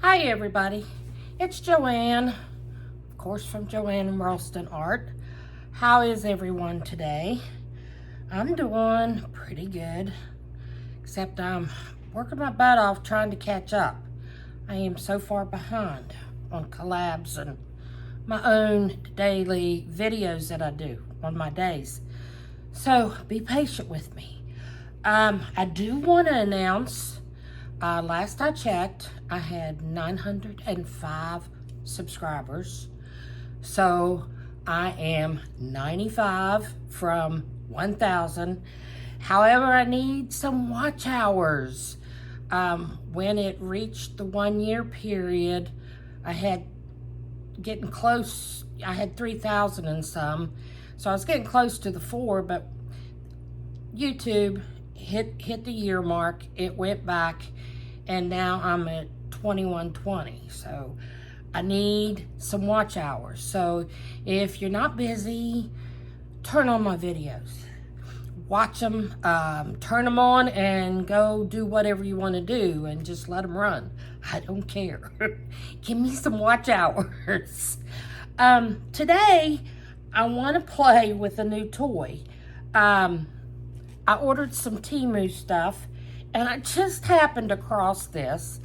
Hi everybody, it's Joanne, of course from Joanne and Ralston Art. How is everyone today? I'm doing pretty good, except I'm working my butt off trying to catch up. I am so far behind on collabs and my own daily videos that I do on my days. So be patient with me. I do want to announce, last I checked, I had 905 subscribers. So I am 95 from 1,000. However, I need some watch hours. When it reached the 1 year period, I had getting close. I had 3,000 and some. So I was getting close to the 4, but YouTube hit the year mark. It went back, and now I'm at 2120. So I need some watch hours. So if you're not busy, turn on my videos, watch them, turn them on, and go do whatever you want to do, and just let them run. I don't care. Give me some watch hours. Today I want to play with a new toy. I ordered some Temu stuff, and I just happened across this.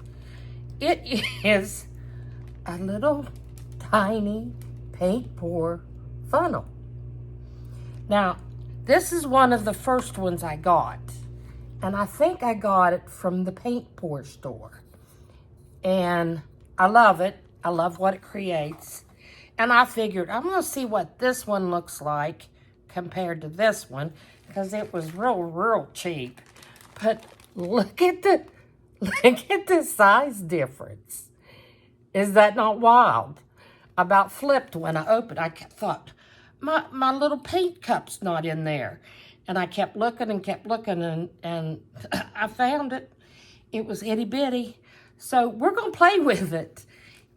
It is a little tiny paint pour funnel. Now, this is one of the first ones I got, and I think I got it from the paint pour store. And I love it. I love what it creates. And I figured I'm going to see what this one looks like compared to this one, because it was real cheap. But look at the size difference. Is that not wild? I about flipped when I opened. I thought, my little paint cup's not in there. And I kept looking and I found it. It was itty bitty. So we're going to play with it.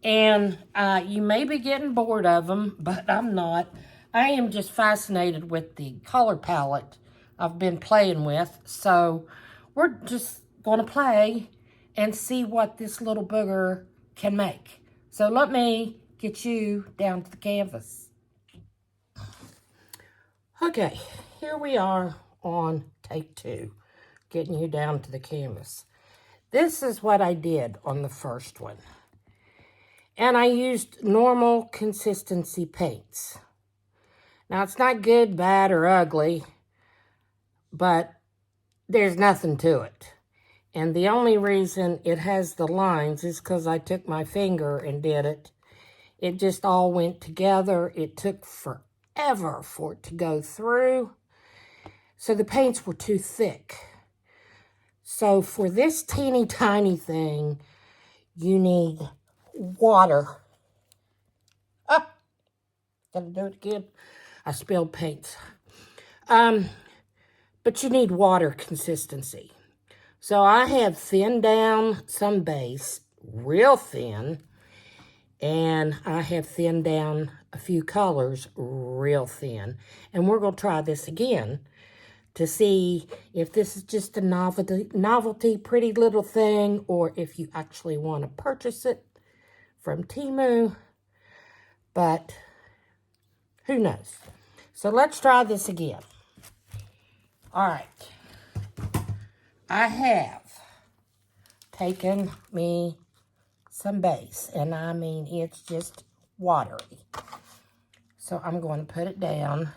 And you may be getting bored of them, but I'm not. I am just fascinated with the color palette I've been playing with. So we're just going to play and see what this little booger can make. So let me get you down to the canvas. Okay, here we are on take 2, getting you down to the canvas. This is what I did on the first one. And I used normal consistency paints. Now, it's not good, bad, or ugly, but there's nothing to it. And the only reason it has the lines is because I took my finger and did it. It just all went together. It took forever for it to go through. So the paints were too thick. So for this teeny tiny thing, you need water. Oh, gotta do it again. I spilled paint. But you need water consistency. So I have thinned down some base, real thin, and I have thinned down a few colors, real thin. And we're going to try this again to see if this is just a novelty, pretty little thing, or if you actually want to purchase it from Temu. But who knows? So let's try this again. All right. I have taken me some base, and I mean, it's just watery. So I'm going to put it down.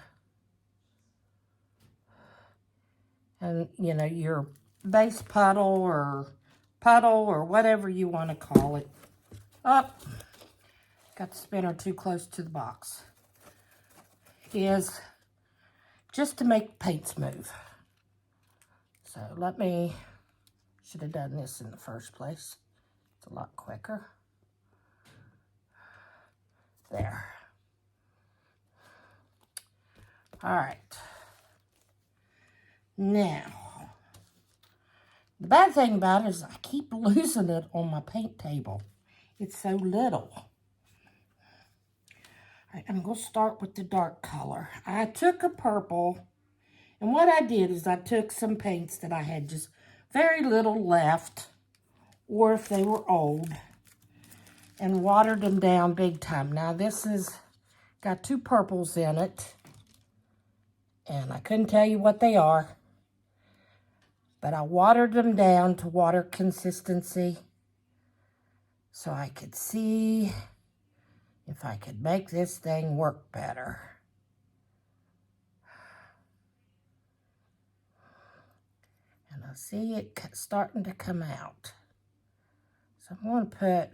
And, you know, your base puddle or whatever you want to call it. Oh, got the spinner too close to the box. Is just to make paint smooth. So should have done this in the first place. It's a lot quicker. There. All right. Now, the bad thing about it is I keep losing it on my paint table. It's so little. All right, I'm going to start with the dark color. I took a purple, and what I did is I took some paints that I had just very little left, or if they were old, and watered them down big time. Now this is got 2 purples in it, and I couldn't tell you what they are, but I watered them down to water consistency so I could see if I could make this thing work better. And I see it starting to come out. So I'm going to put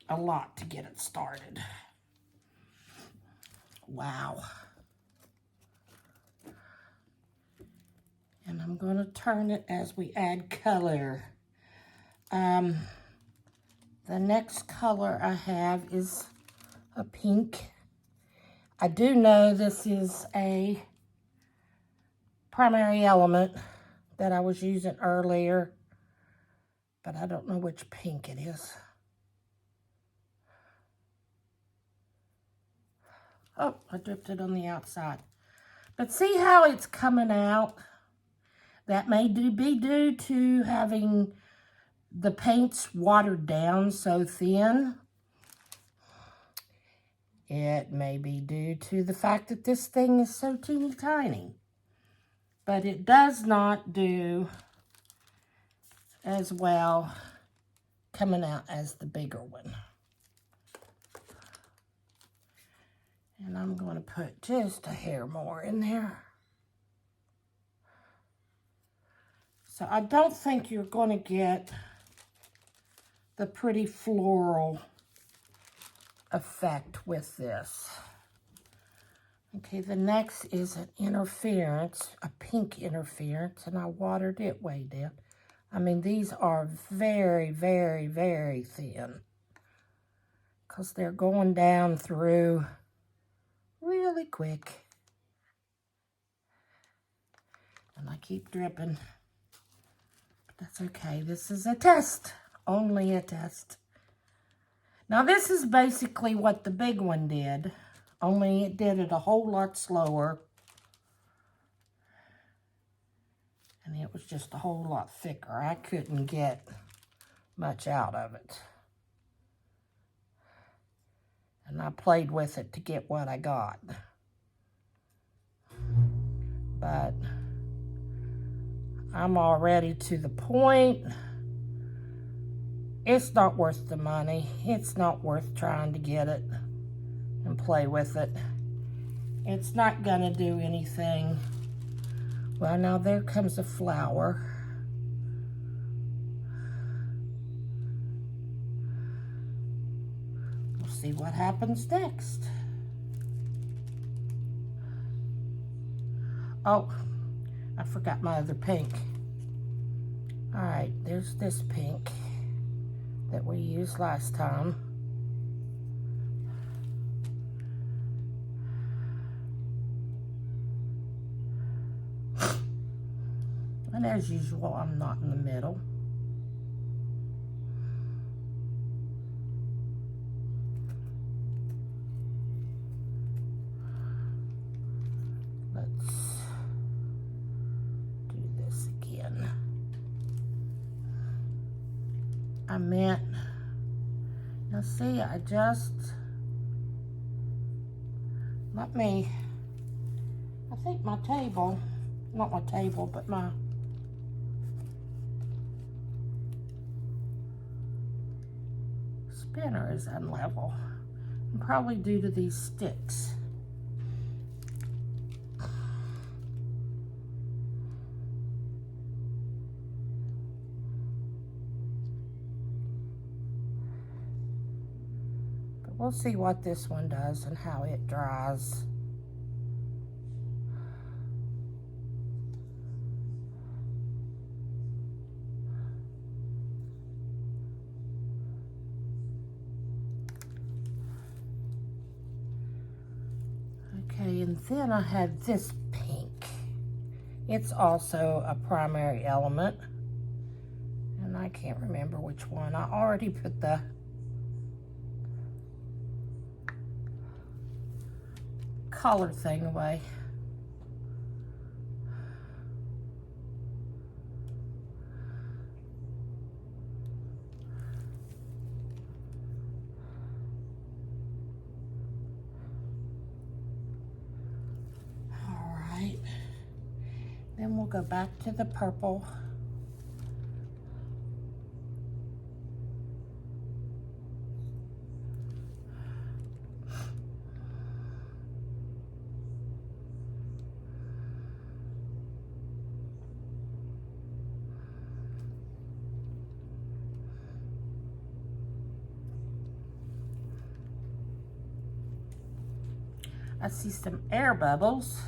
a lot to get it started. Wow. And I'm going to turn it as we add color. The next color I have is a pink. I do know this is a primary element that I was using earlier, but I don't know which pink it is. Oh, I dripped it on the outside. But see how it's coming out? That may be due to having the paints watered down so thin. It may be due to the fact that this thing is so teeny tiny. But it does not do as well coming out as the bigger one. And I'm going to put just a hair more in there. So I don't think you're going to get the pretty floral effect with this. Okay, the next is an interference, a pink interference, and I watered it way down. I mean, these are very, very, very thin because they're going down through really quick. And I keep dripping. That's okay. This is a test. Only a test. Now, this is basically what the big one did, only it did it a whole lot slower. And it was just a whole lot thicker. I couldn't get much out of it. And I played with it to get what I got. But I'm already to the point. It's not worth the money. It's not worth trying to get it and play with it. It's not gonna do anything. Well, now there comes a flower. We'll see what happens next. Oh, I forgot my other pink. All right, there's this pink that we used last time. And as usual, I'm not in the middle. Let's do this again. I meant, now see, I just, let me, I think my table, not my table, but my spinner is unlevel, and probably due to these sticks. But we'll see what this one does and how it dries. Okay, and then I have this pink. It's also a primary element, and I can't remember which one. I already put the color thing away. we'll go back to the purple. I see some air bubbles.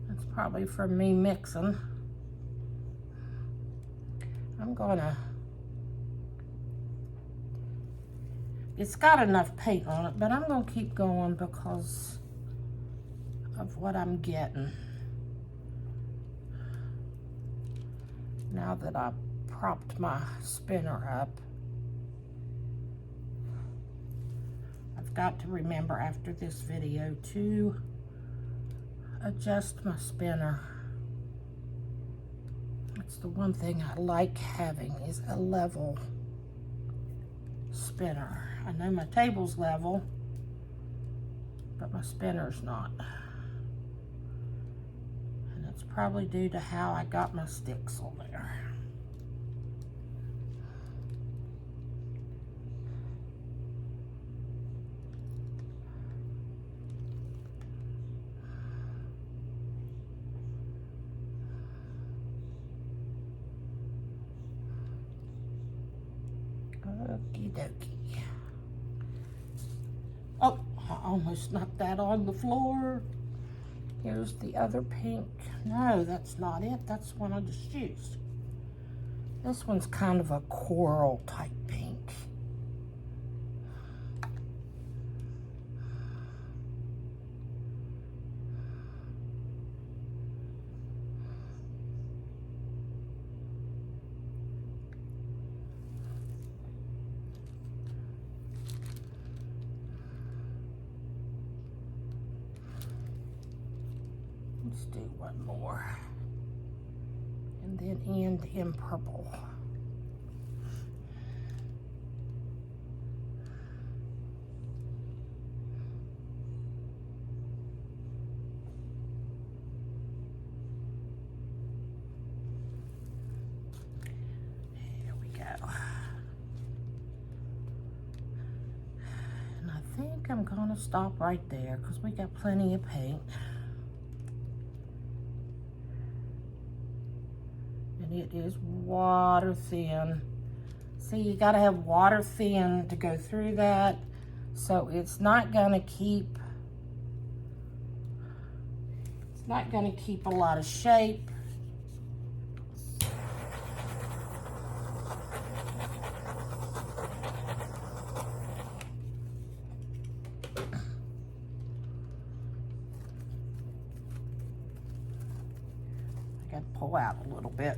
That's probably from me mixing. I'm gonna, it's got enough paint on it, but I'm gonna keep going because of what I'm getting. Now that I've propped my spinner up, I've got to remember after this video to adjust my spinner. That's the one thing I like having, is a level spinner. I know my table's level, but my spinner's not. And it's probably due to how I got my sticks on there. Okie dokie. Oh, I almost knocked that on the floor. Here's the other pink. No, that's not it. That's the one I just used. This one's kind of a coral type pink. Let's do one more. And then end in purple. There we go. And I think I'm gonna stop right there because we got plenty of paint. It is water thin. See, you gotta have water thin to go through that, so it's not gonna keep a lot of shape. I gotta pull out a little bit.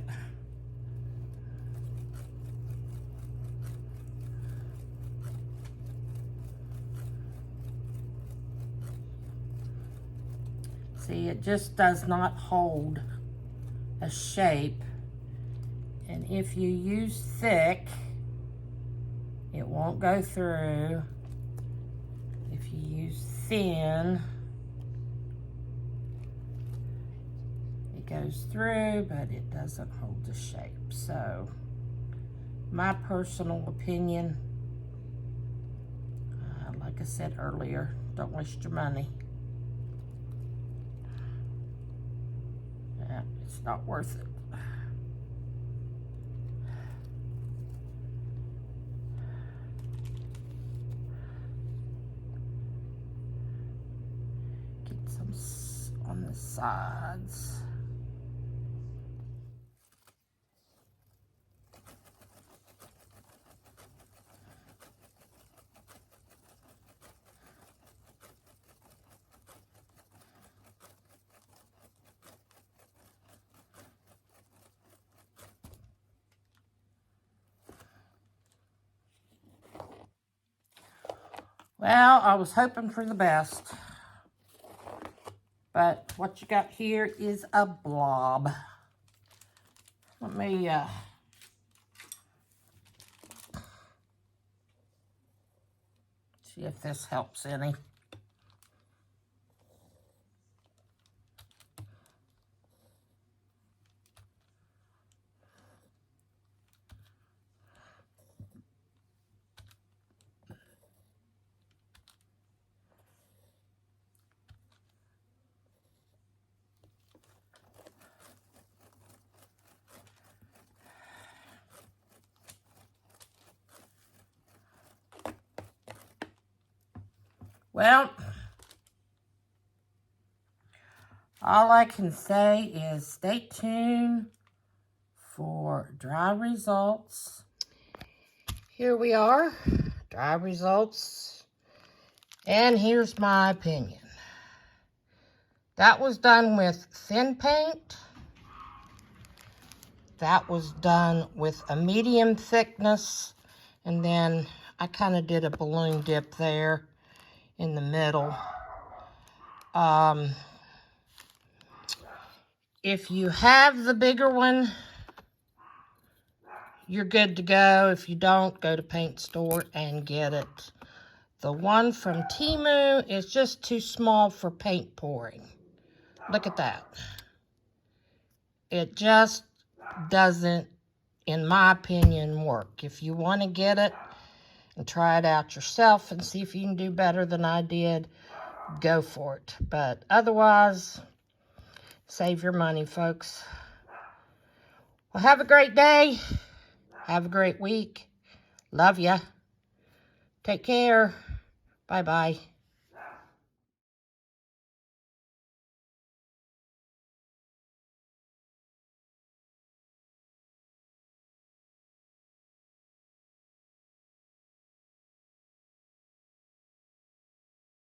See, it just does not hold a shape. And if you use thick, it won't go through. If you use thin, it goes through, but it doesn't hold the shape. So, my personal opinion, like I said earlier, don't waste your money. It's not worth it. Get some on the sides. Well, I was hoping for the best, but what you got here is a blob. Let me see if this helps any. Well, all I can say is stay tuned for dry results. Here we are, dry results. And here's my opinion. That was done with thin paint. That was done with a medium thickness. And then I kind of did a balloon dip there in the middle. If you have the bigger one, you're good to go. If you don't, go to paint store and get it. The one from Temu is just too small for paint pouring. Look at that. It just doesn't, in my opinion, work. If you want to get it and try it out yourself and see if you can do better than I did, go for it. But otherwise, save your money, folks. Well, have a great day. Have a great week. Love ya. Take care. Bye-bye.